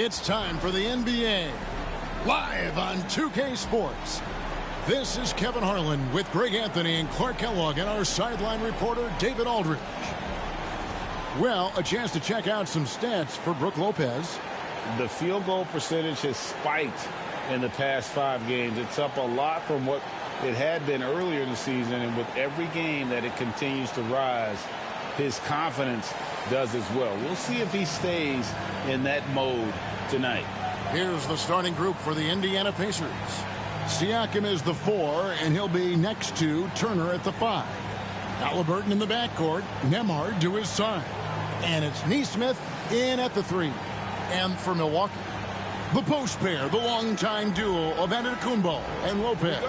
It's time for the NBA, live on 2K Sports. This is Kevin Harlan with Greg Anthony and Clark Kellogg and our sideline reporter, David Aldridge. Well, a chance to check out some stats for Brook Lopez. The field goal percentage has spiked in the past 5 games. It's up a lot from what it had been earlier in the season, and with every game that it continues to rise, his confidence does as well. We'll see if he stays in that mode tonight. Here's the starting group for the Indiana Pacers. Siakam is the 4, and he'll be next to Turner at the 5. Halliburton in the backcourt, Nembhard to his side. And it's Nesmith in at the 3. And for Milwaukee, the post pair, the longtime duo of Antetokounmpo and Lopez.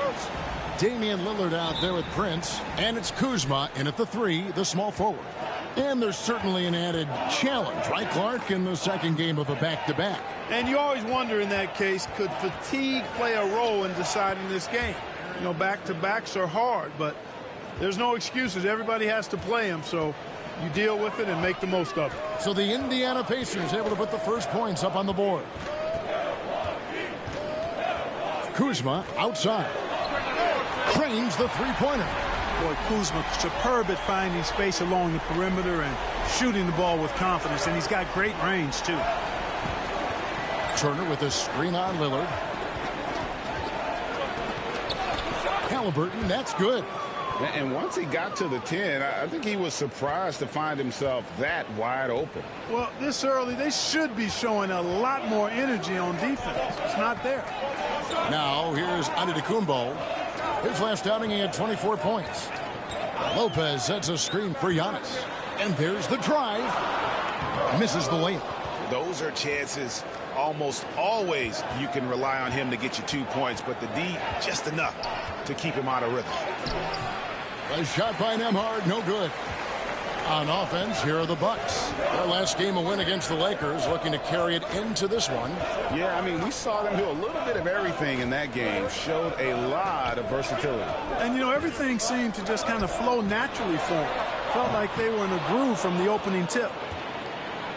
Damian Lillard out there with Prince, and it's Kuzma in at the 3, the small forward. And there's certainly an added challenge, right, Clark, in the second game of a back-to-back. And you always wonder in that case, could fatigue play a role in deciding this game? You know, back-to-backs are hard, but there's no excuses. Everybody has to play them, so you deal with it and make the most of it. So the Indiana Pacers able to put the first points up on the board. Kuzma outside. Trains the three-pointer. Boy, Kuzma superb at finding space along the perimeter and shooting the ball with confidence, and he's got great range, too. Turner with a screen on Lillard. Halliburton, that's good. And once he got to the 10, I think he was surprised to find himself that wide open. Well, this early, they should be showing a lot more energy on defense. It's not there. Now, here's Antetokounmpo. His last outing, he had 24 points. Lopez sets a screen for Giannis. And there's the drive. Misses the layup. Those are chances almost always you can rely on him to get you 2 points, but the D just enough to keep him out of rhythm. A shot by Nembhard, no good. On offense, here are the Bucks. Their last game, a win against the Lakers, looking to carry it into this one. Yeah, I mean, we saw them do a little bit of everything in that game. Showed a lot of versatility. And, you know, everything seemed to just kind of flow naturally for them. Felt like they were in a groove from the opening tip.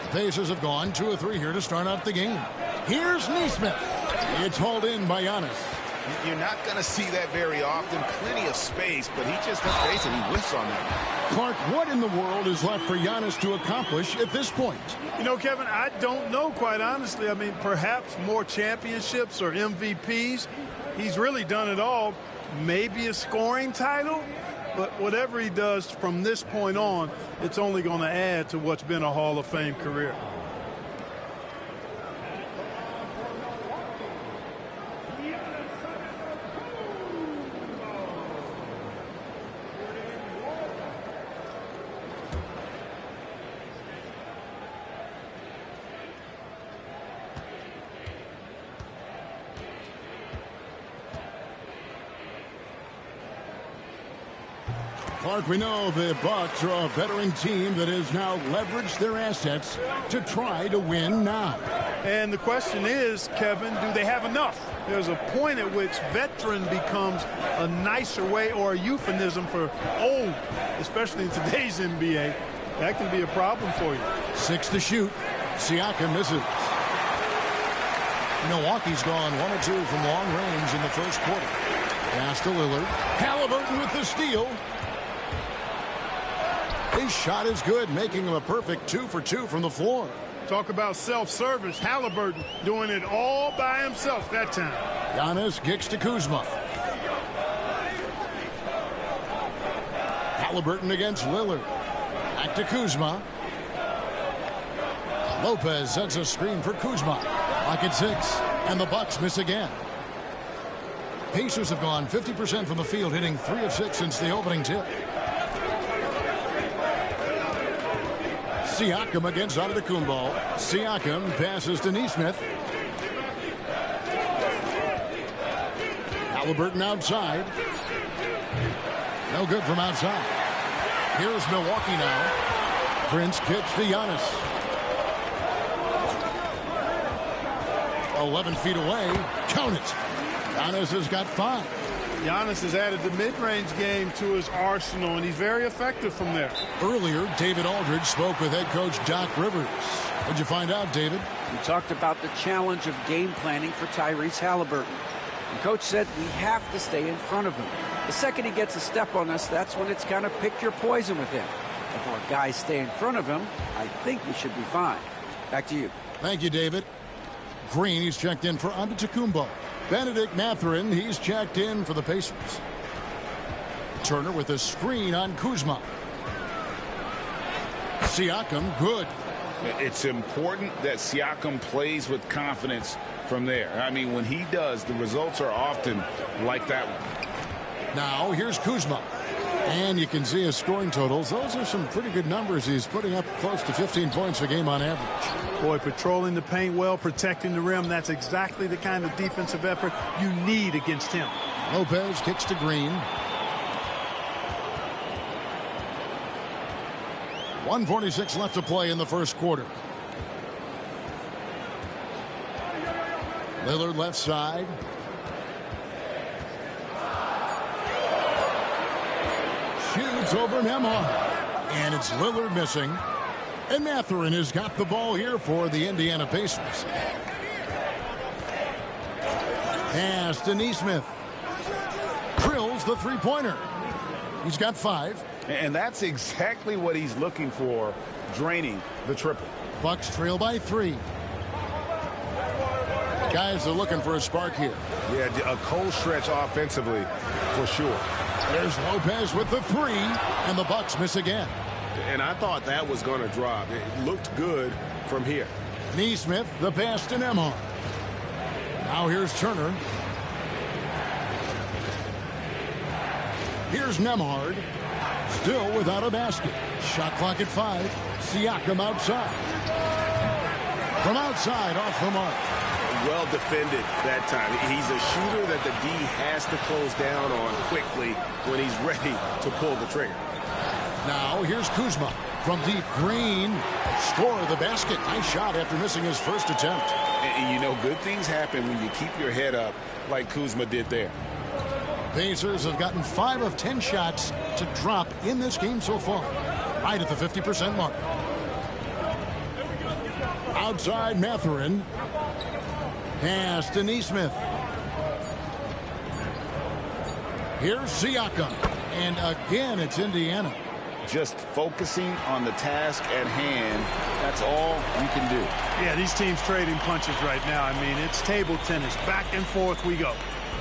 The Pacers have gone 2 of 3 here to start out the game. Here's Nesmith. It's hauled in by Giannis. You're not going to see that very often. Plenty of space, but he just, let's face it, he whiffs on that. Clark, what in the world is left for Giannis to accomplish at this point? You know, Kevin, I don't know, quite honestly. I mean, perhaps more championships or MVPs. He's really done it all. Maybe a scoring title. But whatever he does from this point on, it's only going to add to what's been a Hall of Fame career. Clark, we know the Bucks are a veteran team that has now leveraged their assets to try to win now. And the question is, Kevin, do they have enough? There's a point at which veteran becomes a nicer way or a euphemism for old, especially in today's NBA. That can be a problem for you. 6 to shoot. Siakam misses. Milwaukee's gone 1 or 2 from long range in the first quarter. Pass to Lillard. Halliburton with the steal. His shot is good, making him a perfect 2 for 2 from the floor. Talk about self-service. Halliburton doing it all by himself that time. Giannis kicks to Kuzma. Halliburton against Lillard. Back to Kuzma. Lopez sets a screen for Kuzma. Lock at 6, and the Bucks miss again. Pacers have gone 50% from the field, hitting 3 of 6 since the opening tip. Siakam against Antetokounmpo. Siakam passes to Nesmith. Halliburton outside. No good from outside. Here's Milwaukee now. Prince kicks to Giannis. 11 feet away. Count it. Giannis has got 5. Giannis has added the mid-range game to his arsenal, and he's very effective from there. Earlier, David Aldridge spoke with head coach Doc Rivers. What'd you find out, David? We talked about the challenge of game planning for Tyrese Halliburton. The coach said we have to stay in front of him. The second he gets a step on us, that's when it's kind of pick your poison with him. If our guys stay in front of him, I think we should be fine. Back to you. Thank you, David. Green, he's checked in for Antetokounmpo. Benedict Mathurin, he's checked in for the Pacers. Turner with a screen on Kuzma. Siakam, good. It's important that Siakam plays with confidence from there. I mean, when he does, the results are often like that one. Now, here's Kuzma. And you can see his scoring totals. Those are some pretty good numbers. He's putting up close to 15 points a game on average. Boy, patrolling the paint well, protecting the rim. That's exactly the kind of defensive effort you need against him. Lopez kicks to Green. 1:46 left to play in the first quarter. Lillard left side. Shoots over Nembhard. And it's Lillard missing. And Mathurin has got the ball here for the Indiana Pacers. Pass to Nesmith. Drills the three-pointer. He's got 5. And that's exactly what he's looking for, draining the triple. Bucks trail by 3. Guys are looking for a spark here. Yeah, a cold stretch offensively for sure. There's Lopez with the 3, and the Bucks miss again. And I thought that was going to drop. It looked good from here. Nesmith, the pass to Nembhard. Now here's Turner. Here's Nembhard. Still without a basket. Shot clock at 5. Siakam outside. From outside, off the mark. Well defended that time. He's a shooter that the D has to close down on quickly when he's ready to pull the trigger. Now here's Kuzma from deep. Green. Score the basket. Nice shot after missing his first attempt. And you know, good things happen when you keep your head up like Kuzma did there. Pacers have gotten 5 of 10 shots to drop in this game so far. Right at the 50% mark. Outside Mathurin. Pass to Nesmith. Here's Siakam. And again, it's Indiana. Just focusing on the task at hand. That's all you can do. Yeah, these teams trading punches right now. I mean, it's table tennis. Back and forth we go.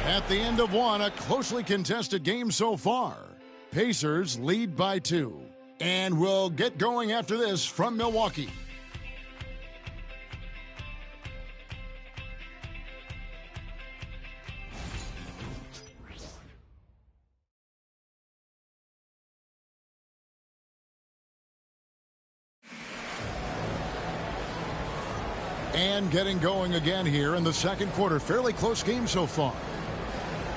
At the end of one, a closely contested game so far. Pacers lead by 2. And we'll get going after this from Milwaukee. And getting going again here in the second quarter. Fairly close game so far.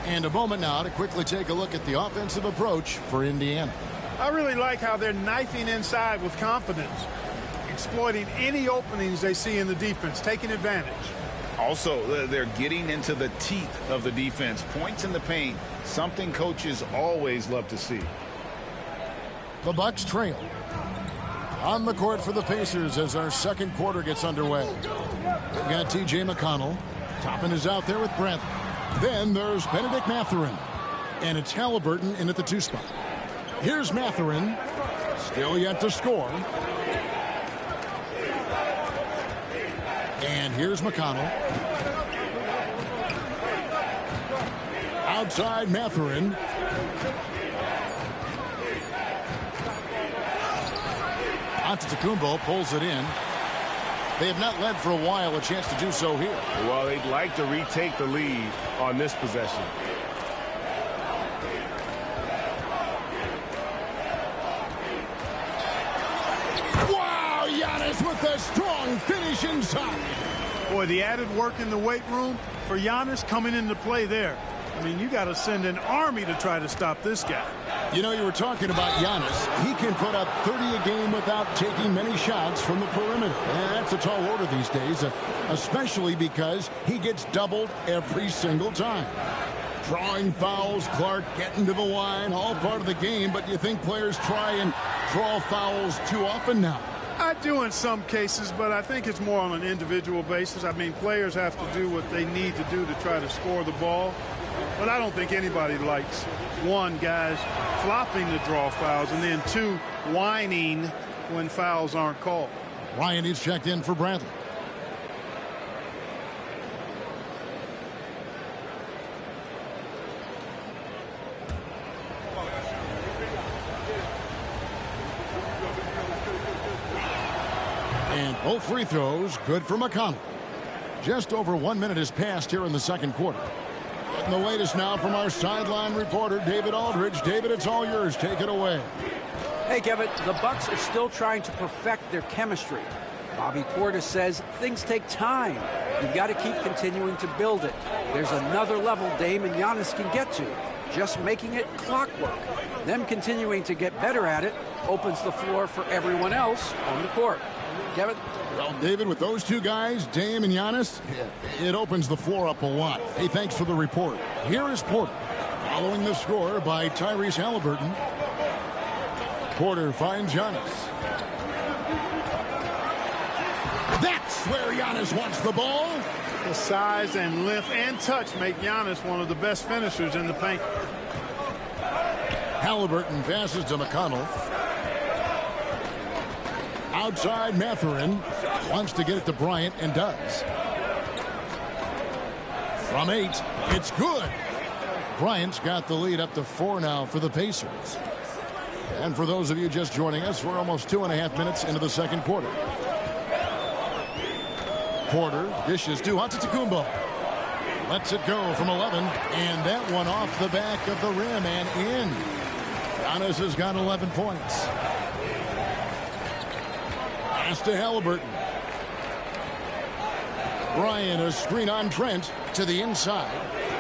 And a moment now to quickly take a look at the offensive approach for Indiana. I really like how they're knifing inside with confidence, exploiting any openings they see in the defense, taking advantage. Also, they're getting into the teeth of the defense. Points in the paint, something coaches always love to see. The Bucks trail. On the court for the Pacers as our second quarter gets underway. We've got T.J. McConnell. Toppin is out there with Brent. Then there's Benedict Mathurin. And it's Halliburton in at the 2 spot. Here's Mathurin. Still yet to score. And here's McConnell. Outside Mathurin. Antetokounmpo pulls it in. They have not led for a while, a chance to do so here. Well, they'd like to retake the lead on this possession. Wow, Giannis with a strong finish inside. Boy, the added work in the weight room for Giannis coming into play there. I mean, you got to send an army to try to stop this guy. You know, you were talking about Giannis. He can put up 30 a game without taking many shots from the perimeter. And that's a tall order these days, especially because he gets doubled every single time. Drawing fouls, Clark getting to the line, all part of the game, but you think players try and draw fouls too often now? I do in some cases, but I think it's more on an individual basis. I mean, players have to do what they need to do to try to score the ball. But I don't think anybody likes, one, guys flopping to draw fouls, and then two, whining when fouls aren't called. Ryan is checked in for Bradley. And both free throws good for McConnell. Just over 1 minute has passed here in the second quarter. Getting the latest now from our sideline reporter, David Aldridge. David, it's all yours. Take it away. Hey, Kevin, the Bucks are still trying to perfect their chemistry. Bobby Portis says things take time. You've got to keep continuing to build it. There's another level Dame and Giannis can get to. Just making it clockwork. Them continuing to get better at it opens the floor for everyone else on the court. Kevin? Well, David, with those two guys, Dame and Giannis, it opens the floor up a lot. Hey, thanks for the report. Here is Porter, following the score by Tyrese Halliburton. Porter finds Giannis. That's where Giannis wants the ball. The size and length and touch make Giannis one of the best finishers in the paint. Halliburton passes to McConnell. Outside, Mathurin wants to get it to Bryant and does. From 8, it's good. Bryant's got the lead up to 4 now for the Pacers. And for those of you just joining us, we're almost 2.5 minutes into the second quarter. Porter dishes to Antetokounmpo. Lets it go from 11, and that one off the back of the rim and in. Giannis has got 11 points. Pass to Halliburton. Bryant, a screen on Trent to the inside.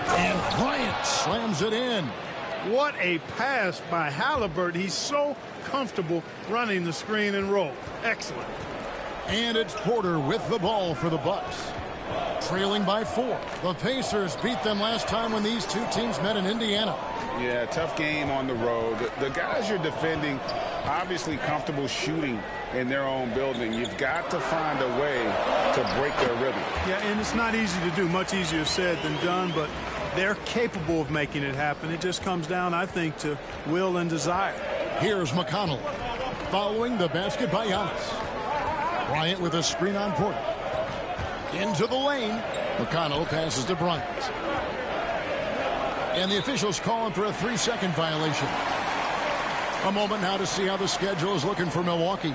And Bryant slams it in. What a pass by Halliburton. He's so comfortable running the screen and roll. Excellent. And it's Porter with the ball for the Bucks. Trailing by 4. The Pacers beat them last time when these two teams met in Indiana. Yeah, tough game on the road. The guys you're defending obviously comfortable shooting in their own building. You've got to find a way to break their rhythm. Yeah, and it's not easy to do. Much easier said than done, but they're capable of making it happen. It just comes down, I think, to will and desire. Here's McConnell following the basket by Giannis. Bryant with a screen on Porter. Into the lane. McConnell passes to Bryant. And the officials calling for a 3-second violation. A moment now to see how the schedule is looking for Milwaukee.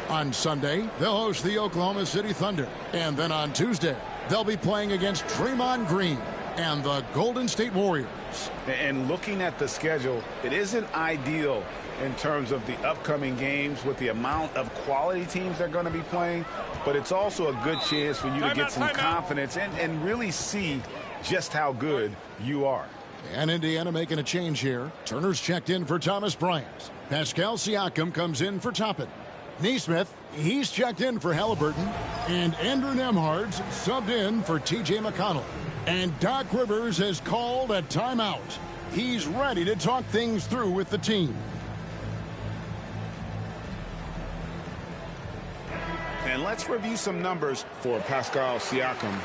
On Sunday, they'll host the Oklahoma City Thunder. And then on Tuesday, they'll be playing against Draymond Green and the Golden State Warriors. And looking at the schedule, it isn't ideal in terms of the upcoming games with the amount of quality teams they're going to be playing, but it's also a good chance for you to get some confidence and really see just how good you are. And Indiana making a change here. Turner's checked in for Thomas Bryant. Pascal Siakam comes in for Toppin. Nesmith, he's checked in for Halliburton. And Andrew Nembhard's subbed in for T.J. McConnell. And Doc Rivers has called a timeout. He's ready to talk things through with the team. And let's review some numbers for Pascal Siakam.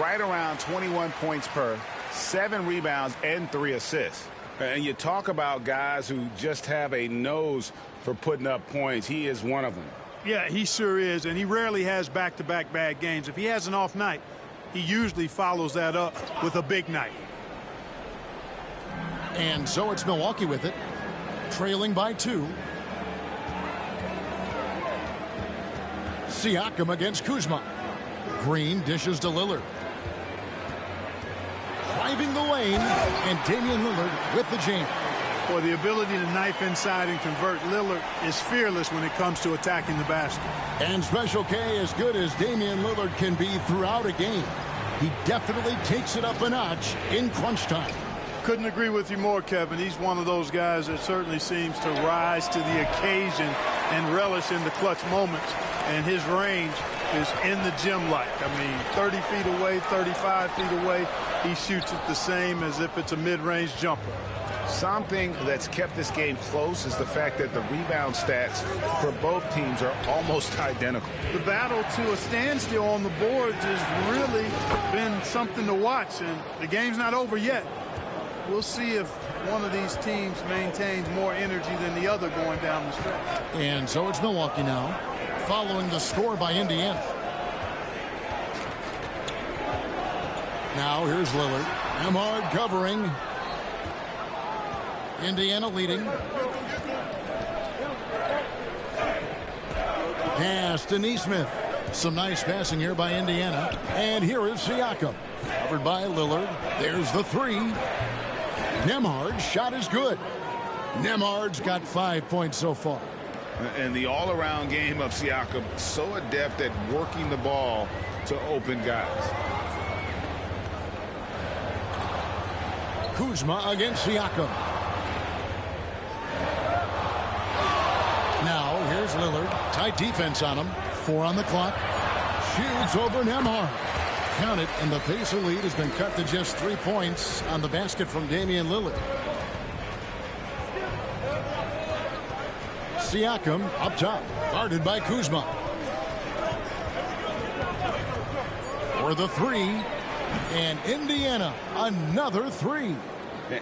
Right around 21 points per, 7 rebounds, and 3 assists. And you talk about guys who just have a nose for putting up points. He is one of them. Yeah, he sure is, and he rarely has back-to-back bad games. If he has an off night, he usually follows that up with a big night. And so it's Milwaukee with it, trailing by 2. Siakam against Kuzma. Green dishes to Lillard. Driving the lane, and Damian Lillard with the jam. Boy, the ability to knife inside and convert, Lillard is fearless when it comes to attacking the basket. And Special K, as good as Damian Lillard can be throughout a game, he definitely takes it up a notch in crunch time. Couldn't agree with you more, Kevin. He's one of those guys that certainly seems to rise to the occasion and relish in the clutch moments. And his range is in the gym-like. I mean, 30 feet away, 35 feet away, he shoots it the same as if it's a mid-range jumper. Something that's kept this game close is the fact that the rebound stats for both teams are almost identical. The battle to a standstill on the boards has really been something to watch, and the game's not over yet. We'll see if one of these teams maintains more energy than the other going down the stretch. And so it's Milwaukee now, following the score by Indiana. Now here's Lillard. Nembhard covering. Indiana leading. Pass to Nesmith. Some nice passing here by Indiana. And here is Siakam. Covered by Lillard. There's the three. Nembhard's shot is good. Nembhard's got 5 points so far. And the all-around game of Siakam, so adept at working the ball to open guys. Kuzma against Siakam. Now here's Lillard. Tight defense on him. 4 on the clock. Shoots over Nembhard. Count it, and the Pacer lead has been cut to just 3 points on the basket from Damian Lillard. Siakam up top, guarded by Kuzma. For the three, and Indiana another three.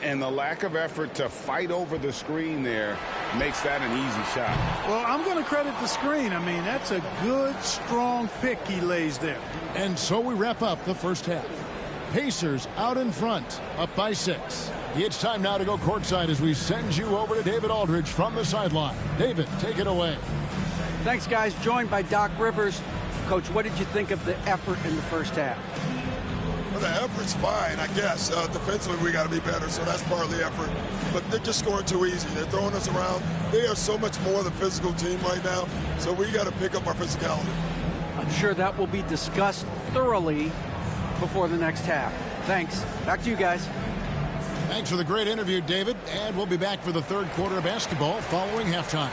And the lack of effort to fight over the screen there makes that an easy shot. Well, I'm going to credit the screen. I mean, that's a good, strong pick he lays there. And so we wrap up the first half. Pacers out in front, up by 6. It's time now to go courtside as we send you over to David Aldridge from the sideline. David, take it away. Thanks, guys. Joined by Doc Rivers. Coach, what did you think of the effort in the first half? Well, the effort's fine, I guess. Defensively, we got to be better, so that's part of the effort. But they're just scoring too easy. They're throwing us around. They are so much more the physical team right now, so we got to pick up our physicality. I'm sure that will be discussed thoroughly before the next half. Thanks. Back to you guys. Thanks for the great interview, David. And we'll be back for the third quarter of basketball following halftime.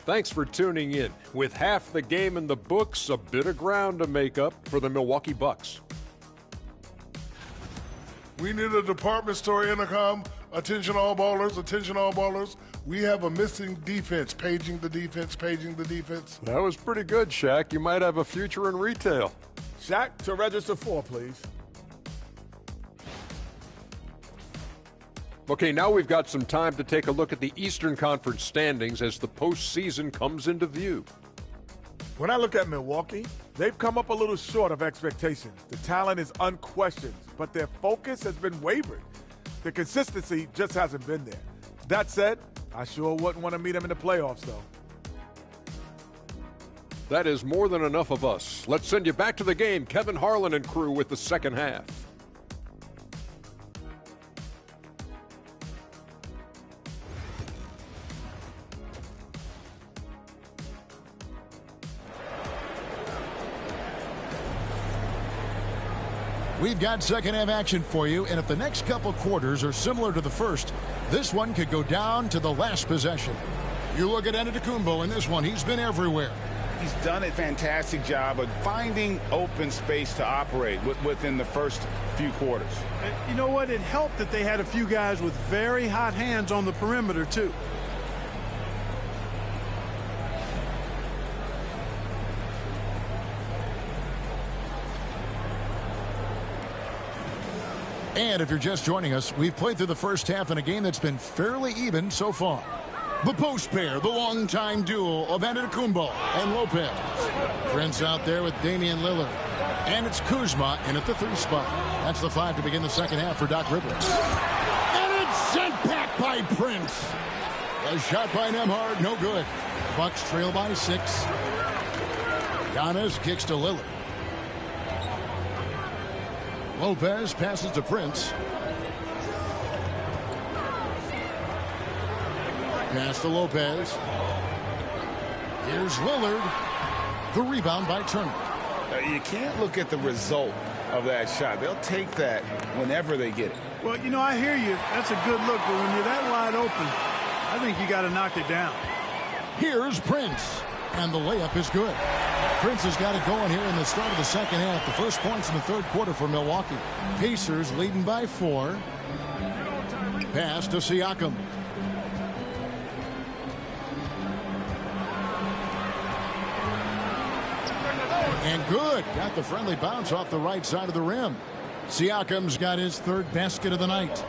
Thanks for tuning in. With half the game in the books, a bit of ground to make up for the Milwaukee Bucks. We need a department store intercom. Attention all ballers, attention all ballers. We have a missing defense. Paging the defense, paging the defense. That was pretty good, Shaq. You might have a future in retail. Shaq, to register 4, please. Okay, now we've got some time to take a look at the Eastern Conference standings as the postseason comes into view. When I look at Milwaukee, they've come up a little short of expectations. The talent is unquestioned, but their focus has been wavering. The consistency just hasn't been there. That said, I sure wouldn't want to meet them in the playoffs, though. That is more than enough of us. Let's send you back to the game. Kevin Harlan and crew with the second half. We've got second half action for you, and if the next couple quarters are similar to the first, this one could go down to the last possession. You look at Antetokounmpo in this one, he's been everywhere. He's done a fantastic job of finding open space to operate within the first few quarters. You know what? It helped that they had a few guys with very hot hands on the perimeter, too. And if you're just joining us, we've played through the first half in a game that's been fairly even so far. The post pair, the longtime duel of Antetokounmpo and Lopez. Prince out there with Damian Lillard. And it's Kuzma in at the 3 spot. That's the 5 to begin the second half for Doc Rivers. And it's sent back by Prince. A shot by Nembhard, no good. Bucks trail by 6. Giannis kicks to Lillard. Lopez passes to Prince. Pass to Lopez. Here's Lillard. The rebound by Turner. You can't look at the result of that shot. They'll take that whenever they get it. Well, you know, I hear you. That's a good look, but when you're that wide open, I think you got to knock it down. Here's Prince, and the layup is good. Prince has got it going here in the start of the second half. The first points in the third quarter for Milwaukee. Pacers leading by 4. Pass to Siakam. And good. Got the friendly bounce off the right side of the rim. Siakam's got his third basket of the night.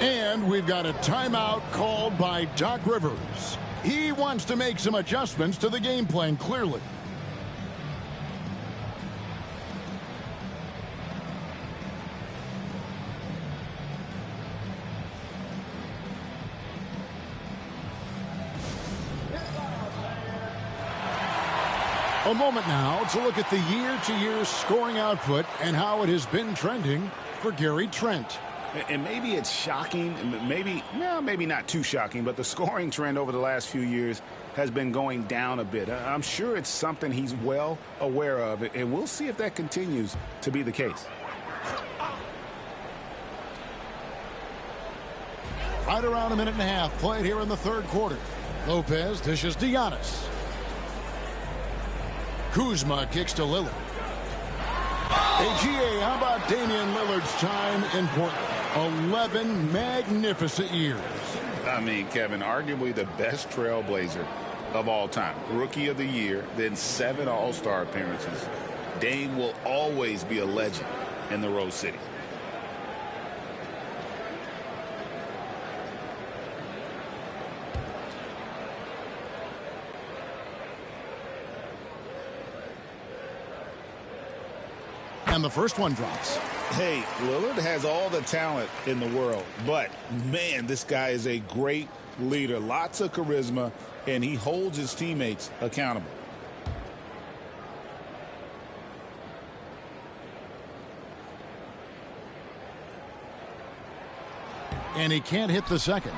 And we've got a timeout called by Doc Rivers. He wants to make some adjustments to the game plan, clearly. A moment now to look at the year-to-year scoring output and how it has been trending for Gary Trent. And maybe it's shocking, maybe not too shocking, but the scoring trend over the last few years has been going down a bit. I'm sure it's something he's well aware of, and we'll see if that continues to be the case. Right around a minute and a half played here in the third quarter. Lopez dishes to Giannis. Kuzma kicks to Lillard. Hey, GA, how about Damian Lillard's time in Portland? 11 magnificent years. I mean, Kevin, arguably the best trailblazer of all time. Rookie of the year, then 7 All-Star appearances. Dame will always be a legend in the Rose City. And the first one drops. Hey, Lillard has all the talent in the world, but man, this guy is a great leader. Lots of charisma, and he holds his teammates accountable. And he can't hit the second.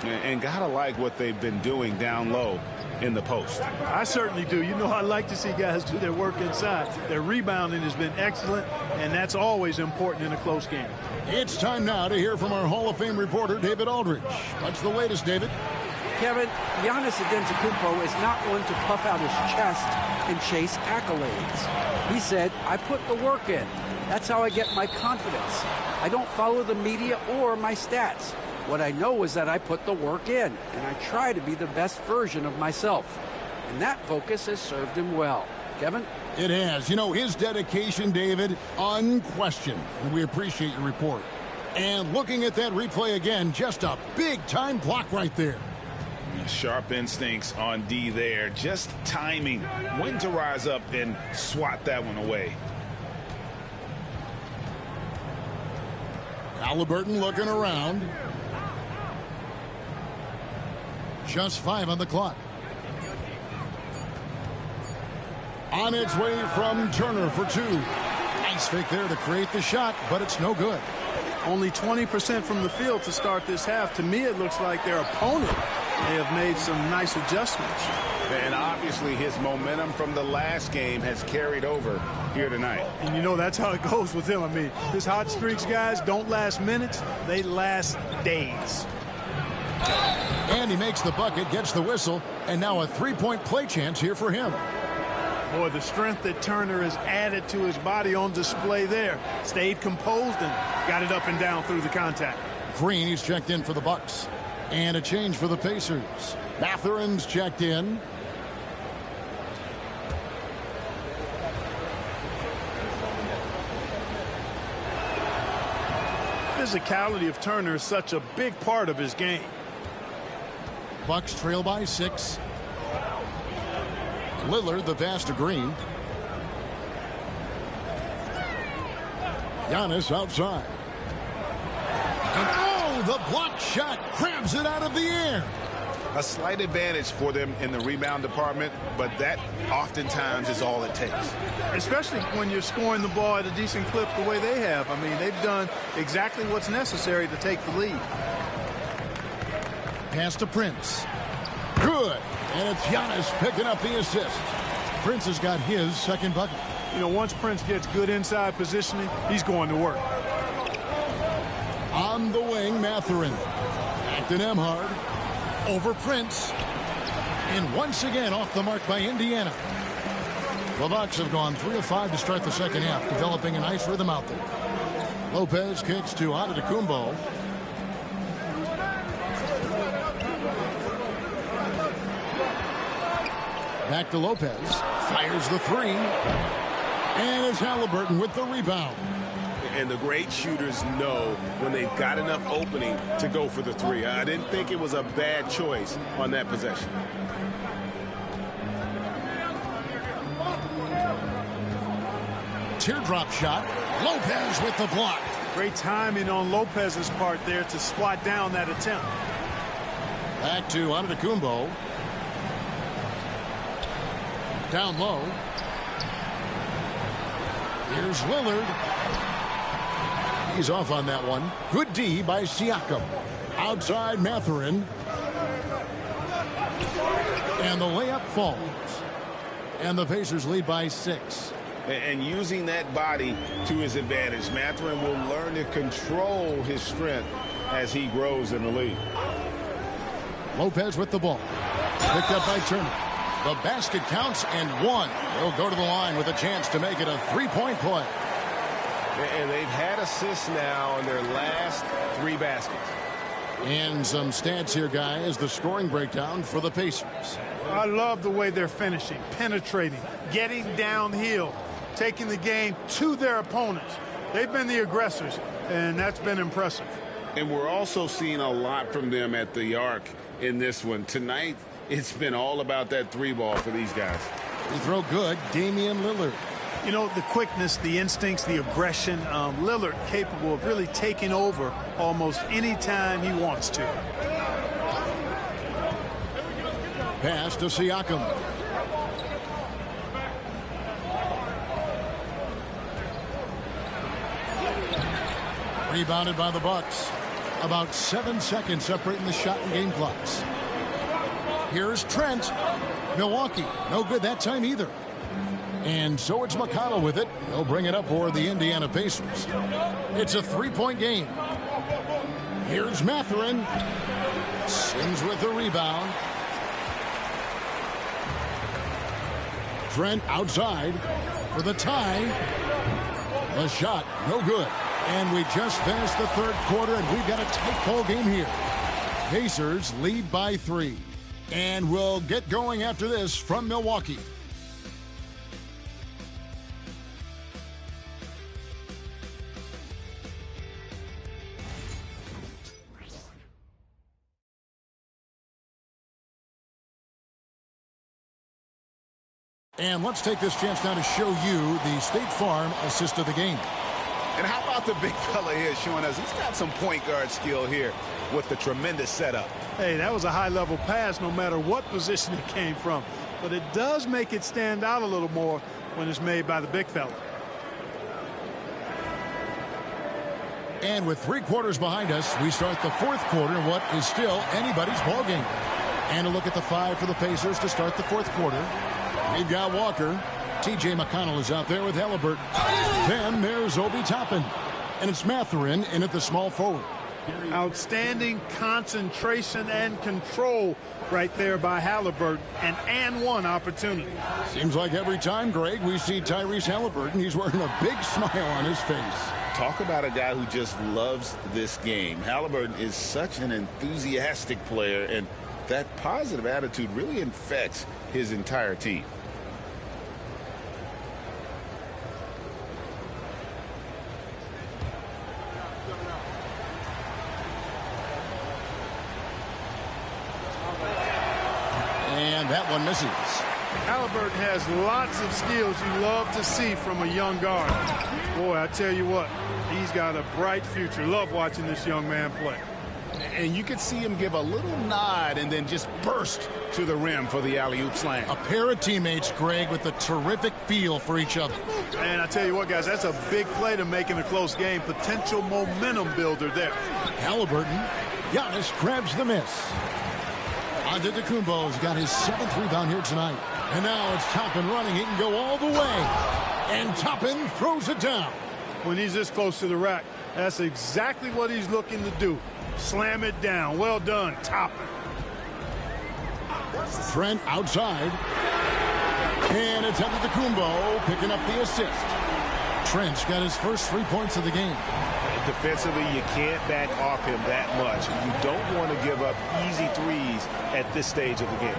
And gotta like what they've been doing down low in the post. I certainly do. You know, I like to see guys do their work inside. Their rebounding has been excellent, and that's always important in a close game. It's time now to hear from our Hall of Fame reporter, David Aldridge. What's the latest, David? Kevin, Giannis Antetokounmpo is not one to puff out his chest and chase accolades. He said, I put the work in. That's how I get my confidence. I don't follow the media or my stats. What I know is that I put the work in, and I try to be the best version of myself. And that focus has served him well. Kevin? It has. You know, his dedication, David, unquestioned. And we appreciate your report. And looking at that replay again, just a big-time block right there. Sharp instincts on D there. Just timing. When to rise up and swat that one away. Halliburton looking around. Just 5 on the clock. On its way from Turner for 2. Nice fake there to create the shot, but it's no good. Only 20% from the field to start this half. To me, it looks like their opponent may have made some nice adjustments. And obviously his momentum from the last game has carried over here tonight. And you know that's how it goes with him. I mean, his hot streaks, guys, don't last minutes. They last days. And he makes the bucket, gets the whistle, and now a three-point play chance here for him. Boy, the strength that Turner has added to his body on display there. Stayed composed and got it up and down through the contact. Green, he's checked in for the Bucks. And a change for the Pacers. Mathurin's checked in. Physicality of Turner is such a big part of his game. Bucks trail by 6. Lillard, the pass to Green. Giannis outside. And oh, the block shot grabs it out of the air. A slight advantage for them in the rebound department, but that oftentimes is all it takes. Especially when you're scoring the ball at a decent clip the way they have. I mean, they've done exactly what's necessary to take the lead. Pass to Prince. Good. And it's Giannis picking up the assist. Prince has got his second bucket. You know, once Prince gets good inside positioning, he's going to work. On the wing, Mathurin. Back to Nembhard. Over Prince. And once again off the mark by Indiana. The Bucks have gone 3 of 5 to start the second half, developing a nice rhythm out there. Lopez kicks to Antetokounmpo. Back to Lopez. Fires the three. And it's Halliburton with the rebound. And the great shooters know when they've got enough opening to go for the three. I didn't think it was a bad choice on that possession. Teardrop shot. Lopez with the block. Great timing on Lopez's part there to swat down that attempt. Back to Antetokounmpo. Down low. Here's Lillard. He's off on that one. Good D by Siakam. Outside Mathurin. And the layup falls. And the Pacers lead by 6. And using that body to his advantage, Mathurin will learn to control his strength as he grows in the league. Lopez with the ball. Picked up by Turner. The basket counts and one. They'll go to the line with a chance to make it a three-point play. And they've had assists now in their last 3 baskets. And some stats here, guys. The scoring breakdown for the Pacers. I love the way they're finishing, penetrating, getting downhill, taking the game to their opponents. They've been the aggressors, and that's been impressive. And we're also seeing a lot from them at the arc in this one. Tonight, it's been all about that 3-ball for these guys. Free throw good. Damian Lillard. You know, the quickness, the instincts, the aggression. Lillard capable of really taking over almost any time he wants to. Pass to Siakam. Rebounded by the Bucks. About 7 seconds separating the shot and game clocks. Here's Trent. Milwaukee, no good that time either. And so it's McConnell with it. He'll bring it up for the Indiana Pacers. It's a 3-point game. Here's Mathurin. Sims with the rebound. Trent outside for the tie. The shot, no good. And we just finished the third quarter, and we've got a tight ball game here. Pacers lead by 3. And we'll get going after this from Milwaukee. And let's take this chance now to show you the State Farm assist of the game. And how about the big fella here showing us he's got some point guard skill here with the tremendous setup. Hey, that was a high-level pass no matter what position it came from. But it does make it stand out a little more when it's made by the big fella. And with 3 quarters behind us, we start the fourth quarter in what is still anybody's ball game. And a look at the 5 for the Pacers to start the fourth quarter. We've got Walker. T.J. McConnell is out there with Halliburton. Then there's Obi Toppin. And it's Mathurin in at the small forward. Outstanding concentration and control right there by Halliburton. An and one opportunity. Seems like every time, Greg, we see Tyrese Halliburton, he's wearing a big smile on his face. Talk about a guy who just loves this game. Halliburton is such an enthusiastic player, and that positive attitude really infects his entire team. And that one misses. Halliburton has lots of skills you love to see from a young guard. Boy, I tell you what, he's got a bright future. Love watching this young man play. And you could see him give a little nod and then just burst to the rim for the alley-oop slam. A pair of teammates, Greg, with a terrific feel for each other. And I tell you what, guys, that's a big play to make in a close game. Potential momentum builder there. Halliburton. Giannis grabs the miss. Antetokounmpo's got his 7th rebound here tonight. And now it's Toppin running. He can go all the way. And Toppin throws it down. When he's this close to the rack, that's exactly what he's looking to do. Slam it down. Well done, Toppin. Trent outside. And it's Antetokounmpo picking up the assist. Trent's got his first 3 points of the game. Defensively, you can't back off him that much. You don't want to give up easy threes at this stage of the game.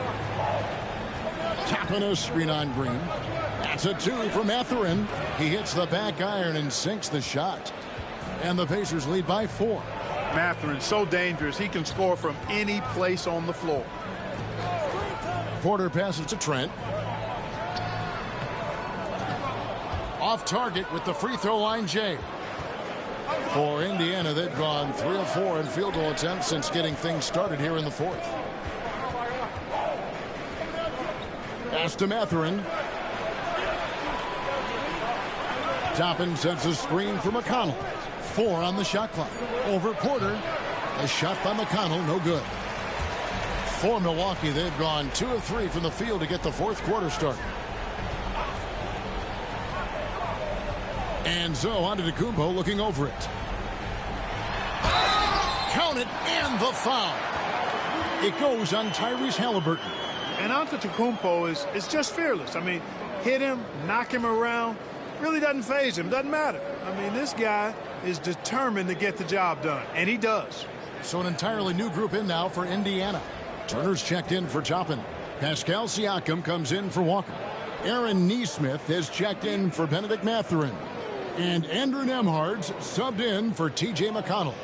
Tapping a screen on Green. That's a 2 from Mathurin. He hits the back iron and sinks the shot. And the Pacers lead by 4. Mathurin, so dangerous. He can score from any place on the floor. Porter passes to Trent. Off target with the free throw line, Jay. For Indiana, they've gone 3 of 4 in field goal attempts since getting things started here in the 4th. Pass to Mathurin. Toppin sets a screen for McConnell. 4 on the shot clock. Over Porter. A shot by McConnell, no good. For Milwaukee, they've gone 2 of 3 from the field to get the 4th quarter started. And so Antetokounmpo looking over it. Count it, and the foul. It goes on Tyrese Halliburton. And Antetokounmpo is just fearless. I mean, hit him, knock him around. Really doesn't faze him. Doesn't matter. I mean, this guy is determined to get the job done, and he does. So an entirely new group in now for Indiana. Turner's checked in for Toppin. Pascal Siakam comes in for Walker. Aaron Nesmith has checked in for Benedict Mathurin. And Andrew Nembhard's subbed in for T.J. McConnell.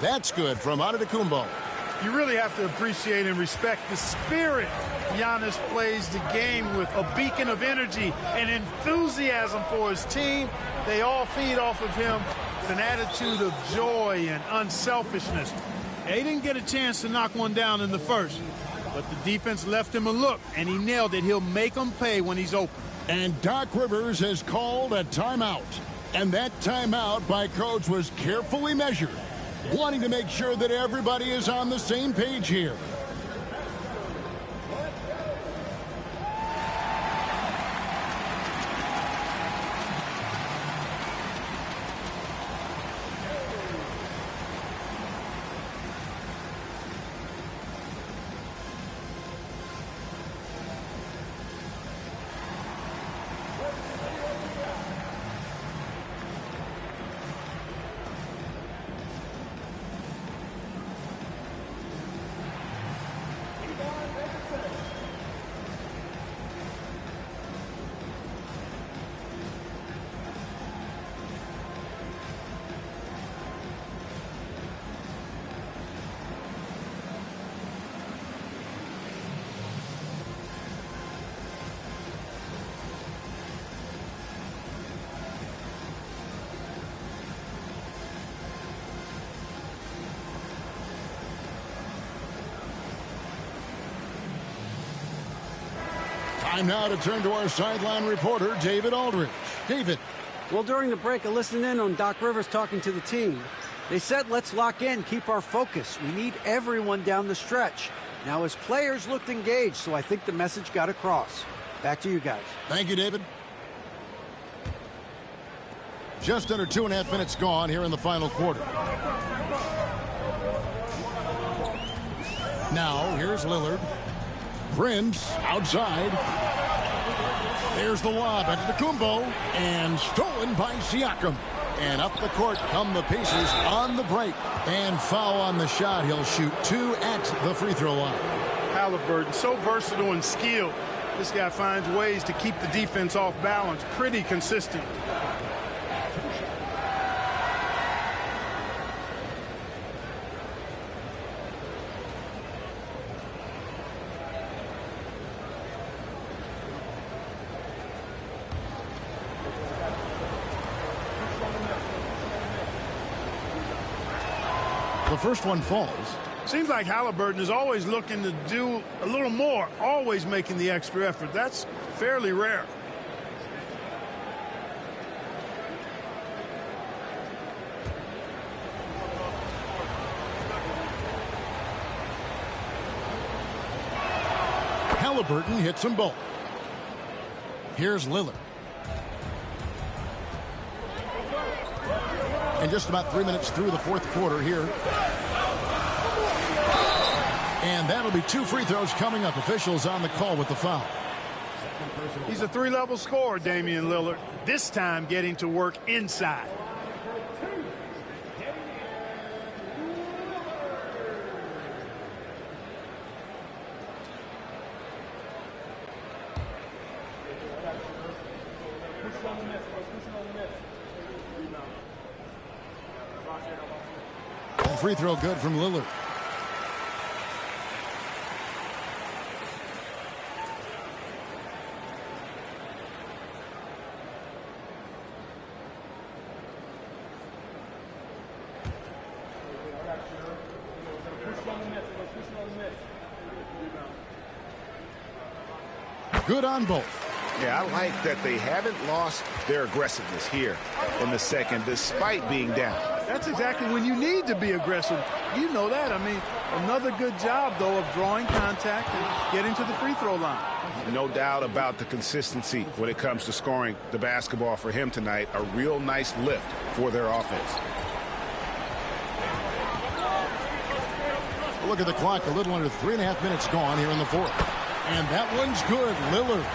That's good from Antetokounmpo. You really have to appreciate and respect the spirit Giannis plays the game with. A beacon of energy and enthusiasm for his team. They all feed off of him with an attitude of joy and unselfishness. They didn't get a chance to knock one down in the first, but the defense left him a look, and he nailed it. He'll make them pay when he's open. And Doc Rivers has called a timeout. And that timeout by Coach was carefully measured, wanting to make sure that everybody is on the same page here. Time now to turn to our sideline reporter, David Aldridge. David. Well, during the break, I listened in on Doc Rivers talking to the team. They said, let's lock in, keep our focus. We need everyone down the stretch. Now, his players looked engaged, so I think the message got across. Back to you guys. Thank you, David. Just under 2.5 minutes gone here in the final quarter. Now, here's Lillard. Prince outside. There's the lob at Antetokounmpo, and stolen by Siakam. And up the court come the Pacers on the break. And foul on the shot. He'll shoot 2 at the free throw line. Halliburton, so versatile and skilled. This guy finds ways to keep the defense off balance. Pretty consistent. The first one falls. Seems like Halliburton is always looking to do a little more, always making the extra effort. That's fairly rare. Halliburton hits them both. Here's Lillard. And just about 3 minutes through the fourth quarter here. And that'll be 2 free throws coming up. Officials on the call with the foul. He's a 3-level scorer, Damian Lillard. This time getting to work inside. Free throw good from Lillard. Good on both. Yeah, I like that they haven't lost their aggressiveness here in the second, despite being down. That's exactly when you need to be aggressive. You know that. I mean, another good job, though, of drawing contact and getting to the free throw line. No doubt about the consistency when it comes to scoring the basketball for him tonight. A real nice lift for their offense. Look at the clock. A little under 3.5 minutes gone here in the fourth. And that one's good. Lillard.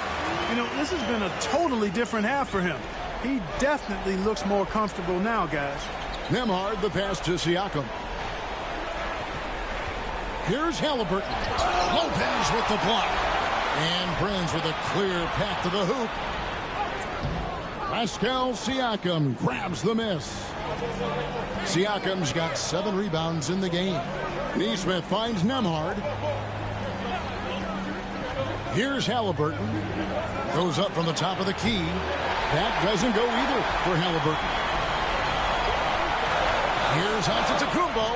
You know, this has been a totally different half for him. He definitely looks more comfortable now, guys. Nembhard, the pass to Siakam. Here's Halliburton. Lopez with the block. And Prince with a clear path to the hoop. Pascal Siakam grabs the miss. Siakam's got 7 rebounds in the game. Neesmith finds Nembhard. Here's Halliburton. Goes up from the top of the key. That doesn't go either for Halliburton. Here's Antetokounmpo.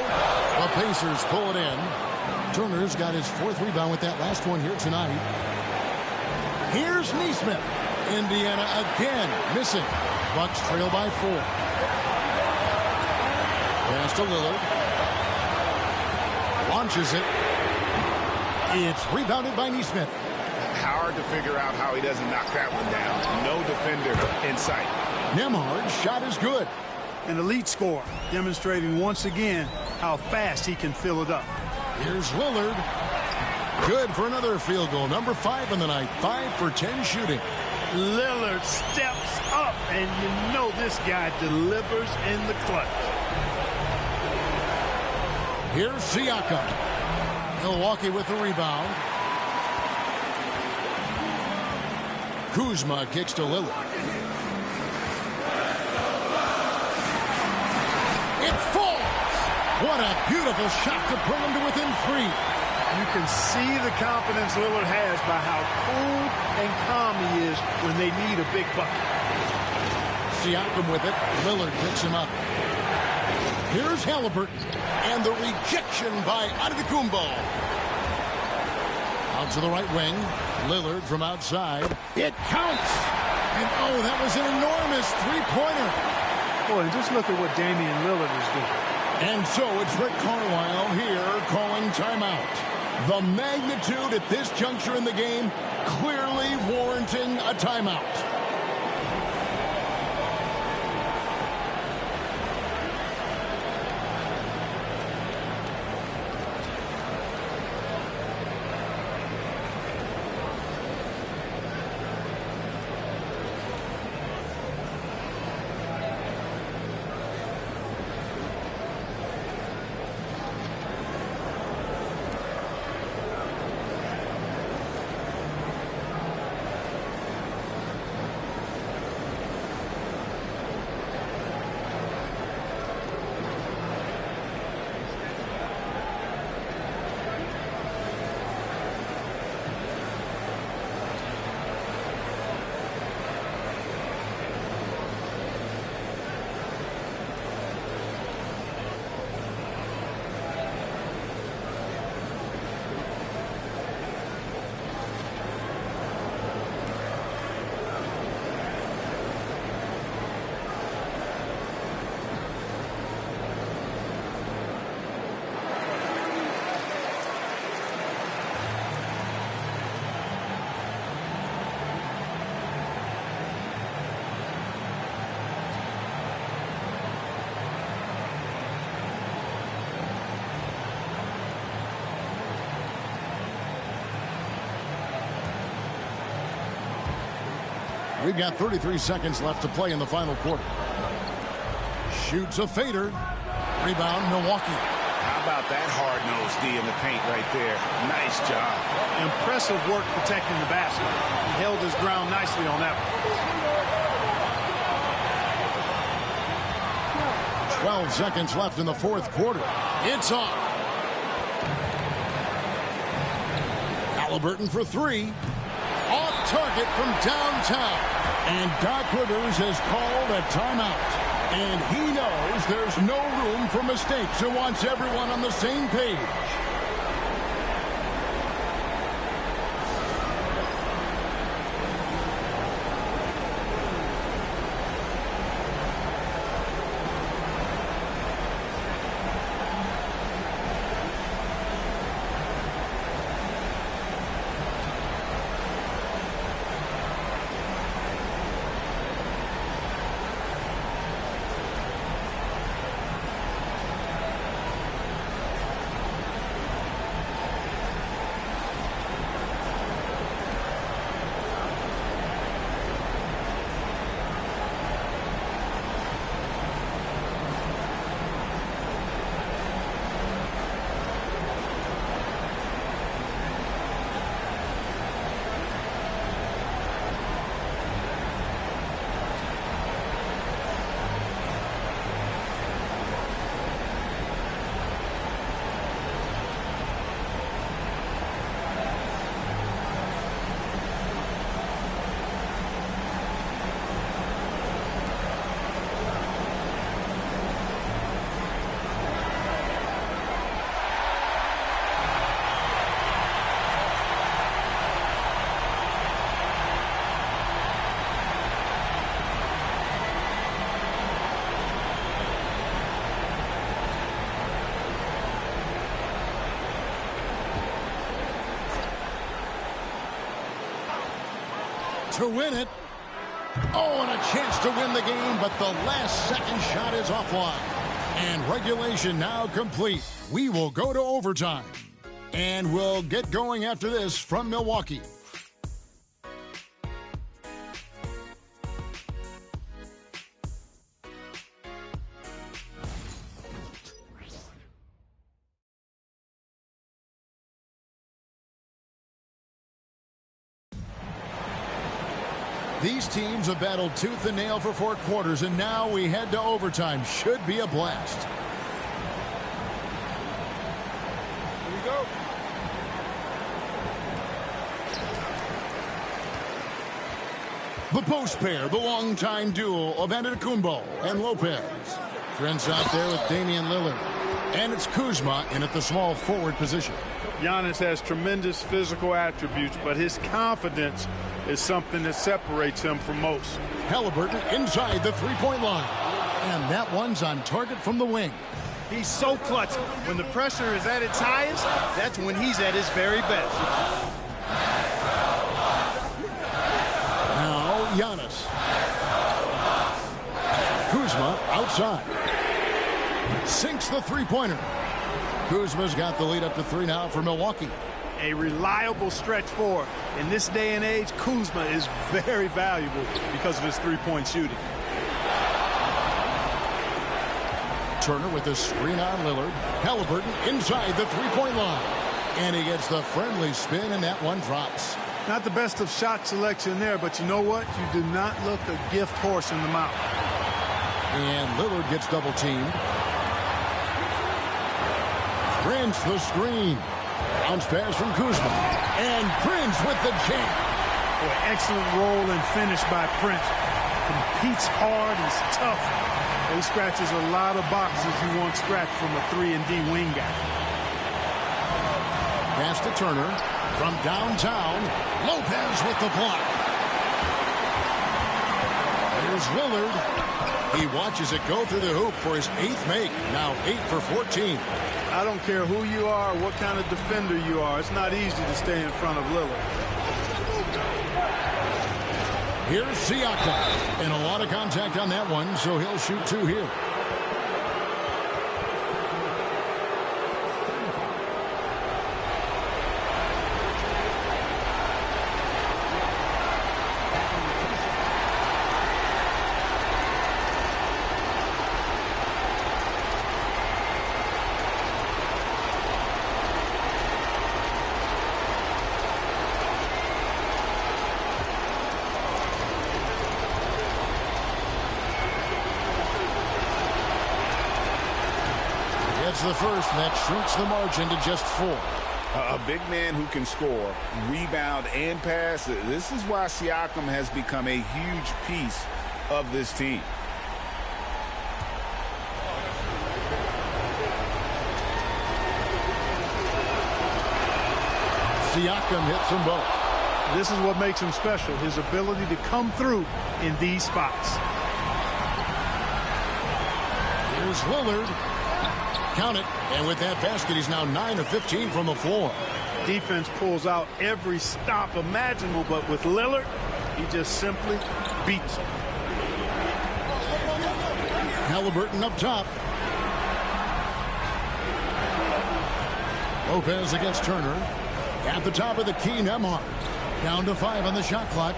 The Pacers pull it in. Turner's got his 4th rebound with that last one here tonight. Here's Neesmith. Indiana again missing. Bucks trail by 4. Pass to Lillard. Launches it. It's rebounded by Neesmith. Hard to figure out how he doesn't knock that one down. No defender in sight. Nembhard's shot is good. An elite scorer, demonstrating once again how fast he can fill it up. Here's Lillard. Good for another field goal. Number 5 in the night. 5 for 10 shooting. Lillard steps up, and you know this guy delivers in the clutch. Here's Siakam. Milwaukee with the rebound. Kuzma kicks to Lillard. It falls. What a beautiful shot to bring him to within 3. You can see the confidence Lillard has by how cool and calm he is when they need a big bucket. Siakam with it. Lillard picks him up. Here's Halliburton. And the rejection by Antetokounmpo. Out to the right wing. Lillard from outside. It counts. And oh, that was an enormous 3-pointer. Boy, and just look at what Damian Lillard is doing. And so it's Rick Carlisle here calling timeout. The magnitude at this juncture in the game clearly warranting a timeout. We've got 33 seconds left to play in the final quarter. Shoots a fader. Rebound, Milwaukee. How about that hard-nosed D in the paint right there? Nice job. Impressive work protecting the basket. He held his ground nicely on that one. 12 seconds left in the fourth quarter. It's off. Halliburton for three. Off target from downtown. And Doc Rivers has called a timeout. And he knows there's no room for mistakes and wants everyone on the same page. To win it. Oh, and a chance to win the game, but the last second shot is offline. And regulation now complete. We will go to overtime. And we'll get going after this from Milwaukee. These teams have battled tooth and nail for 4 quarters, and now we head to overtime. Should be a blast. Here we go. The post pair, the longtime duo of Antetokounmpo and Lopez. Prince out there with Damian Lillard. And it's Kuzma in at the small forward position. Giannis has tremendous physical attributes, but his confidence is something that separates him from most. Halliburton inside the three-point line. And that one's on target from the wing. He's so clutch. When the pressure is at its highest, that's when he's at his very best. Now Giannis. Kuzma outside. Sinks the three-pointer. Kuzma's got the lead up to 3 now for Milwaukee. A reliable stretch forward. In this day and age, Kuzma is very valuable because of his three-point shooting. Turner with a screen on Lillard. Halliburton inside the three-point line. And he gets the friendly spin, and that one drops. Not the best of shot selection there, but you know what? You do not look a gift horse in the mouth. And Lillard gets double-teamed. Prince the screen. Bounce pass from Kuzma. And Prince with the jam. Boy, excellent roll and finish by Prince. Competes hard, he's tough. He scratches a lot of boxes you want scratched from a 3-and-D wing guy. Pass to Turner. From downtown, Lopez with the block. There's Lillard. He watches it go through the hoop for his 8th make. Now 8 for 14. I don't care who you are, what kind of defender you are. It's not easy to stay in front of Lillard. Here's Siakam. And a lot of contact on that one, so he'll shoot 2 here. gets the first, and that shrinks the margin to just 4. A big man who can score, rebound, and pass. This is why Siakam has become a huge piece of this team. Siakam hits them both. This is what makes him special, his ability to come through in these spots. Here's Lillard. Count it. And with that basket, he's now 9 of 15 from the floor. Defense pulls out every stop imaginable, but with Lillard, he just simply beats him. Halliburton up top. Lopez against Turner. At the top of the key, Nembhard. Down to 5 on the shot clock.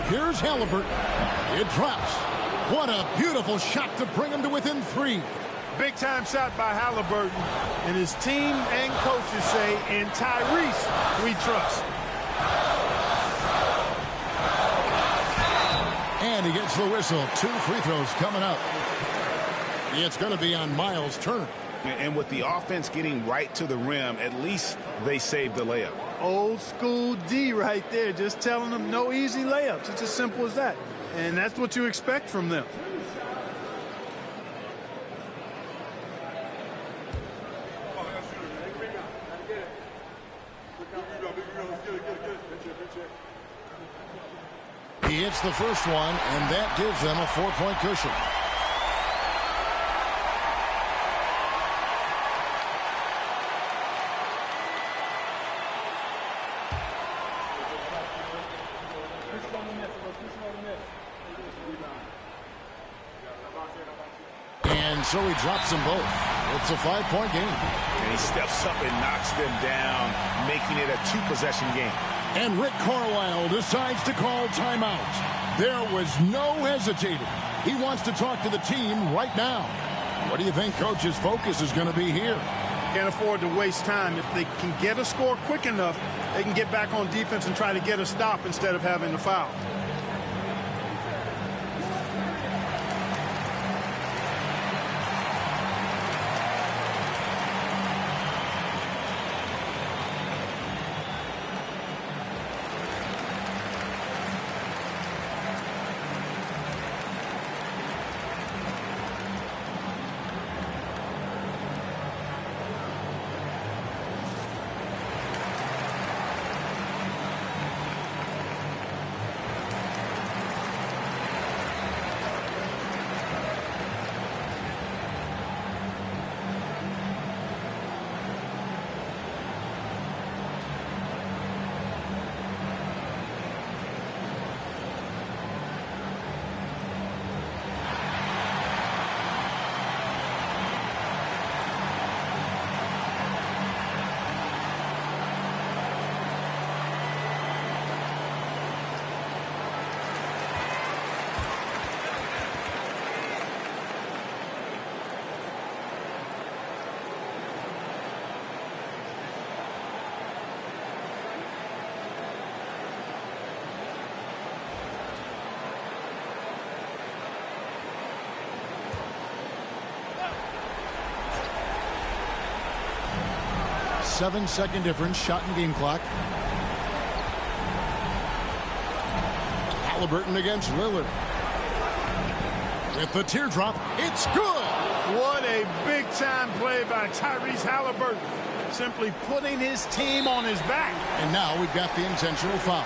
Here's Halliburton. It drops. What a beautiful shot to bring him to within 3. Big time shot by Halliburton. And his team and coaches say, in Tyrese, we trust. And he gets the whistle. 2 free throws coming up. It's going to be on Miles Turner. And with the offense getting right to the rim, at least they saved the layup. Old school D right there, just telling them no easy layups. It's as simple as that. And that's what you expect from them. He hits the first one, and that gives them a 4-point cushion. And so he drops them both. It's a 5-point game. And he steps up and knocks them down, making it a 2-possession game. And Rick Carlisle decides to call timeout. There was no hesitating. He wants to talk to the team right now. What do you think Coach's focus is going to be here? Can't afford to waste time. If they can get a score quick enough, they can get back on defense and try to get a stop instead of having to foul. Seven-second difference, shot and game clock. Halliburton against Lillard. With the teardrop, it's good. What a big-time play by Tyrese Halliburton. Simply putting his team on his back. And now we've got the intentional foul.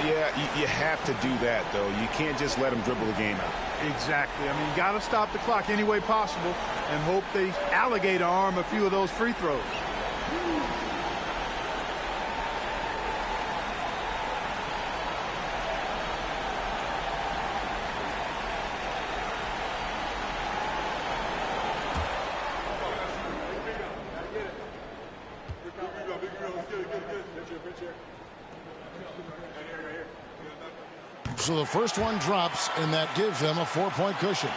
Yeah, you have to do that, though. You can't just let him dribble the game out. Exactly. I mean, you got to stop the clock any way possible and hope they alligator arm a few of those free throws. So the first one drops, and that gives them a 4-point cushion.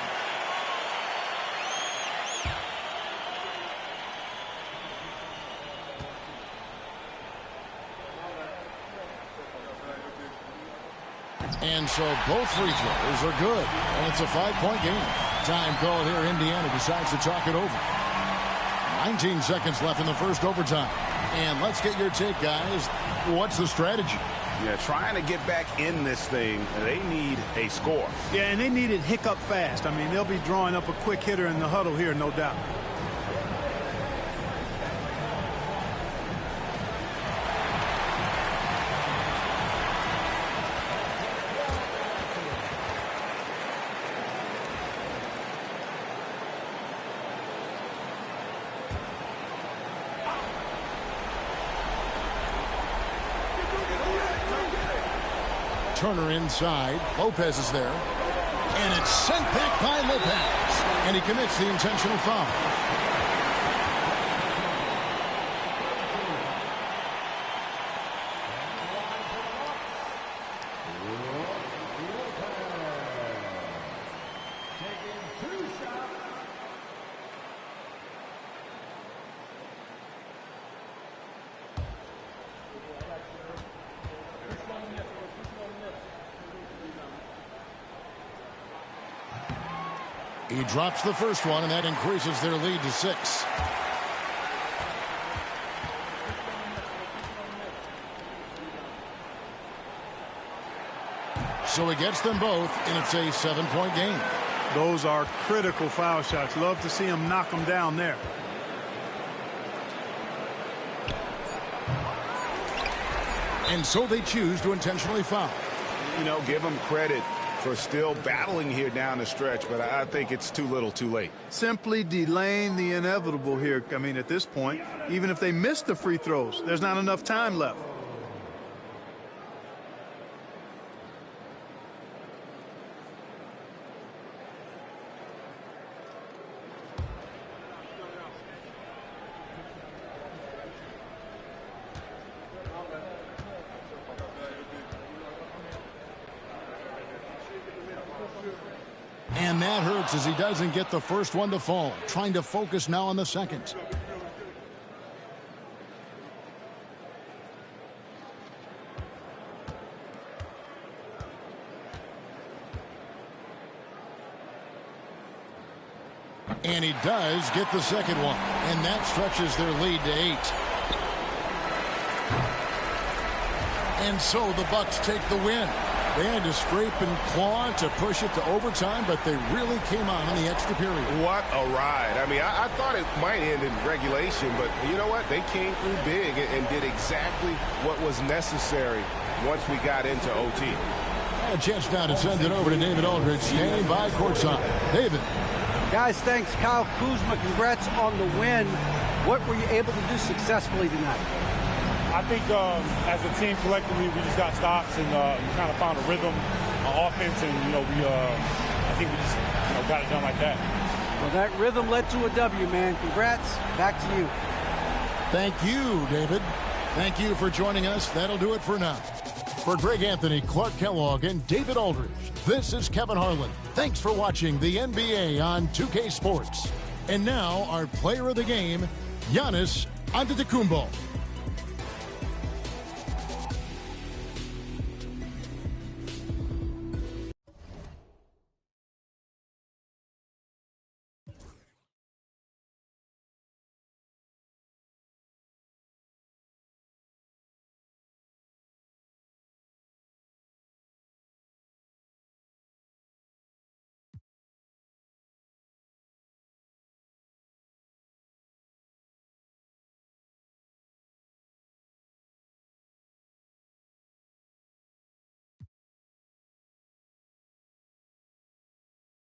And so both free throws are good. And it's a 5-point game. Time called here. Indiana decides to talk it over. 19 seconds left in the first overtime. And let's get your take, guys. What's the strategy? Yeah, trying to get back in this thing, they need a score. Yeah, and they need it hiccup fast. I mean, they'll be drawing up a quick hitter in the huddle here, no doubt. Turner inside. Lopez is there. And it's sent back by Lopez. And he commits the intentional foul. He drops the first one, and that increases their lead to 6. So he gets them both, and it's a 7-point game. Those are critical foul shots. Love to see him knock them down there. And so they choose to intentionally foul. You know, give them credit for still battling here down the stretch, but I think it's too little too late. Simply delaying the inevitable here. I mean, at this point, even if they miss the free throws, there's not enough time left. And that hurts as he doesn't get the first one to fall. Trying to focus now on the second. And he does get the second one. And that stretches their lead to 8. And so the Bucks take the win. They had to scrape and claw to push it to overtime, but they really came on in the extra period. What a ride. I mean, I thought it might end in regulation, but you know what? They came through big and did exactly what was necessary once we got into OT. A chance now to send it over to David Aldridge, standing by courtside. David. Guys, thanks. Kyle Kuzma, congrats on the win. What were you able to do successfully tonight? I think as a team collectively, we just got stops and we kind of found a rhythm on offense, and I think we just got it done like that. Well, that rhythm led to a W, man. Congrats. Back to you. Thank you, David. Thank you for joining us. That'll do it for now. For Greg Anthony, Clark Kellogg, and David Aldridge, this is Kevin Harlan. Thanks for watching the NBA on 2K Sports. And now our player of the game, Giannis Antetokounmpo.